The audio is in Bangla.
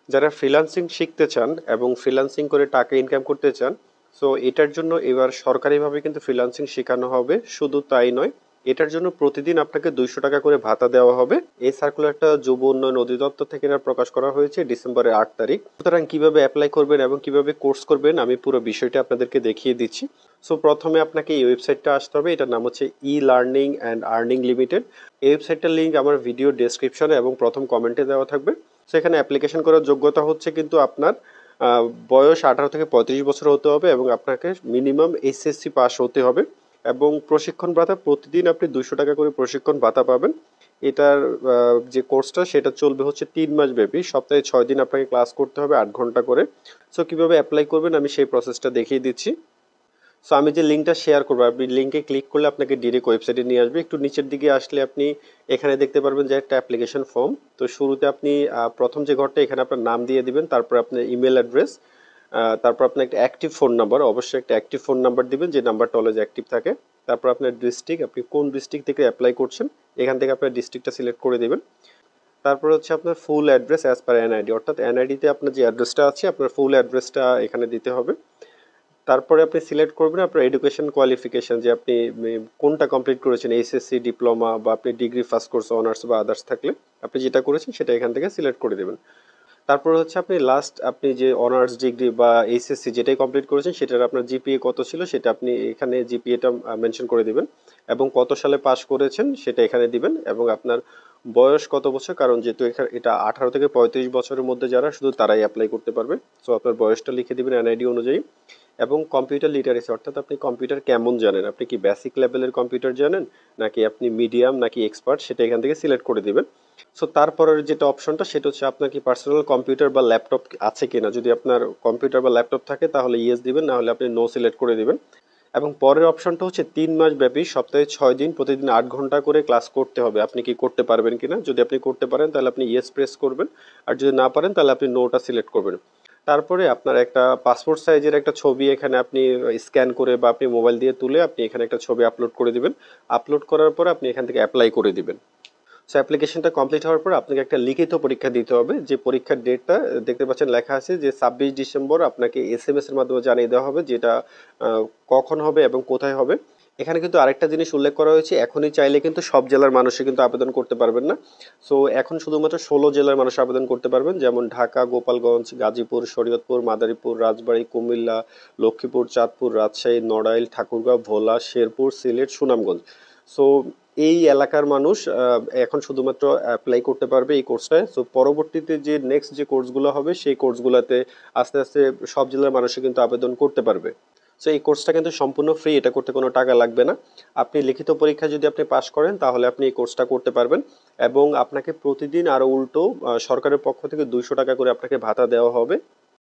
যারা ফ্রিল্যান্সিং শিখতে চান এবং ফ্রিল্যান্সিং করে টাকা ইনকাম করতে চান, সো এটার জন্য এবার সরকারিভাবে কিন্তু ফ্রিল্যান্সিং শেখানো হবে। শুধু তাই নয়, এটার জন্য প্রতিদিন আপনাকে 200 টাকা করে ভাতা দেওয়া হবে। এই সার্কুলারটা যুব উন্নয়ন অধিদপ্তর থেকে প্রকাশ করা হয়েছে ডিসেম্বরের 8 তারিখ। সুতরাং কিভাবে অ্যাপ্লাই করবেন এবং কিভাবে কোর্স করবেন আমি পুরো বিষয়টা আপনাদেরকে দেখিয়ে দিচ্ছি। সো প্রথমে আপনাকে এই ওয়েবসাইটটা আসতে হবে, এটার নাম হচ্ছে e learning and earning limited. এই ওয়েবসাইটটার লিঙ্ক আমার ভিডিও ডেসক্রিপশনে এবং প্রথম কমেন্টে দেওয়া থাকবে। সেখানে অ্যাপ্লিকেশন করার যোগ্যতা হচ্ছে কিন্তু আপনার বয়স 18 থেকে 35 বছর হতে হবে এবং আপনাকে মিনিমাম এসএসসি পাস হতে হবে। এবং প্রশিক্ষণ ভাতা প্রতিদিন আপনি 200 টাকা করে প্রশিক্ষণ ভাতা পাবেন। এটার যে কোর্সটা সেটা চলবে হচ্ছে 3 মাস ব্যাপী, সপ্তাহে 6 দিন আপনাকে ক্লাস করতে হবে 8 ঘন্টা করে। সো কিভাবে অ্যাপ্লাই করবেন আমি সেই প্রসেসটা দেখিয়ে দিচ্ছি। সো আমি যে লিঙ্কটা শেয়ার করবো, আপনি লিঙ্কে ক্লিক করলে আপনাকে ডিরেক্ট ওয়েবসাইটে নিয়ে আসবে। একটু নিচের দিকে আসলে আপনি এখানে দেখতে পারবেন যে একটা অ্যাপ্লিকেশন ফর্ম। তো শুরুতে আপনি প্রথম যে ঘরটা এখানে আপনার নাম দিয়ে দিবেন, তারপর আপনার ইমেল অ্যাড্রেস, তারপর আপনার একটা অ্যাক্টিভ ফোন নাম্বার, অবশ্যই একটা অ্যাক্টিভ ফোন নাম্বার দিবেন যে নাম্বারটা অলওয়েজ অ্যাক্টিভ থাকে। তারপর আপনার ডিস্ট্রিক্ট, আপনি কোন ডিস্ট্রিক্ট থেকে অ্যাপ্লাই করছেন এখান থেকে আপনার ডিস্ট্রিক্টটা সিলেক্ট করে দিবেন। তারপর হচ্ছে আপনার full address as per NID, অর্থাৎ এনআইডিতে আপনার যে অ্যাড্রেসটা আছে আপনার ফুল অ্যাড্রেসটা এখানে দিতে হবে। তারপরে আপনি সিলেক্ট করবেন আপনার এডুকেশন কোয়ালিফিকেশন, যে আপনি কোনটা কমপ্লিট করেছেন, এইচএসসি, ডিপ্লোমা বা আপনি ডিগ্রি ফার্স্ট কোর্স, অনার্স বা আদার্স থাকলে আপনি যেটা করেছেন সেটা এখান থেকে সিলেক্ট করে দেবেন। তারপর হচ্ছে আপনি লাস্ট আপনি যে অনার্স ডিগ্রি বা এইচএসসি যেটাই কমপ্লিট করেছেন সেটার আপনার জিপিএ কত ছিল সেটা আপনি এখানে জিপিএটা মেনশন করে দিবেন এবং কত সালে পাস করেছেন সেটা এখানে দিবেন এবং আপনার বয়স কত বছর, কারণ যেহেতু এটা 18 থেকে 35 বছরের মধ্যে যারা শুধু তারাই অ্যাপ্লাই করতে পারবে। সো আপনার বয়সটা লিখে দিবেন এনআইডি অনুযায়ী। এবং কম্পিউটার লিটারেসি, অর্থাৎ আপনি কম্পিউটার কেমন জানেন, আপনি কি বেসিক লেভেলের কম্পিউটার জানেন নাকি আপনি মিডিয়াম নাকি এক্সপার্ট, সেটা এখান থেকে সিলেক্ট করে দিবেন। সো তারপরের যেটা অপশনটা সেটা হচ্ছে আপনার কি পার্সোনাল কম্পিউটার বা ল্যাপটপ আছে কিনা। যদি আপনার কম্পিউটার বা ল্যাপটপ থাকে তাহলে ইয়েস দিবেন, না হলে আপনি নো সিলেক্ট করে দিবেন। এবং পরের অপশনটা হচ্ছে 3 মাস ব্যাপী সপ্তাহে 6 দিন প্রতিদিন 8 ঘন্টা করে ক্লাস করতে হবে, আপনি কি করতে পারবেন কিনা। যদি আপনি করতে পারেন তাহলে আপনি ইয়েস প্রেস করবেন, আর যদি না পারেন তাহলে আপনি নোটা সিলেক্ট করবেন। তারপরে আপনার একটা পাসপোর্ট সাইজের একটা ছবি এখানে আপনি স্ক্যান করে বা আপনি মোবাইল দিয়ে তুলে আপনি এখানে একটা ছবি আপলোড করে দিবেন। আপলোড করার পরে আপনি এখান থেকে অ্যাপ্লাই করে দিবেন। সো অ্যাপ্লিকেশনটা কমপ্লিট হওয়ার পর আপনাকে একটা লিখিত পরীক্ষা দিতে হবে। যে পরীক্ষার ডেটটা দেখতে পাচ্ছেন লেখা আছে যে 26 ডিসেম্বর আপনাকে এসএমএস এর মাধ্যমে জানিয়ে দেওয়া হবে যেটা কখন হবে এবং কোথায় হবে। এখানে কিন্তু আরেকটা জিনিস উল্লেখ করা হয়েছে, এখনই চাইলে কিন্তু সব জেলার মানুষই কিন্তু আবেদন করতে পারবেন না। সো এখন শুধুমাত্র 16 জেলার মানুষ আবেদন করতে পারবেন, যেমন ঢাকা, গোপালগঞ্জ, গাজীপুর, শরীয়তপুর, মাদারীপুর, রাজবাড়ী, কুমিল্লা, লক্ষ্মীপুর, চাঁদপুর, রাজশাহী, নড়াইল, ঠাকুরগাঁও, ভোলা, শেরপুর, সিলেট, সুনামগঞ্জ। সো এই এলাকার মানুষ এখন শুধুমাত্র অ্যাপ্লাই করতে পারবে এই কোর্সটায়। সো পরবর্তীতে যে নেক্সট যে কোর্সগুলো হবে সেই কোর্সগুলোতে আস্তে আস্তে সব জেলার মানুষই কিন্তু আবেদন করতে পারবে। সো এই কোর্সটা কিন্তু সম্পূর্ণ ফ্রি, এটা করতে কোনো টাকা লাগবে না। আপনি লিখিত পরীক্ষা যদি আপনি পাশ করেন তাহলে আপনি এই কোর্সটা করতে পারবেন এবং আপনাকে প্রতিদিন আরো উল্টো সরকারের পক্ষ থেকে 200 টাকা করে আপনাকে ভাতা দেওয়া হবে।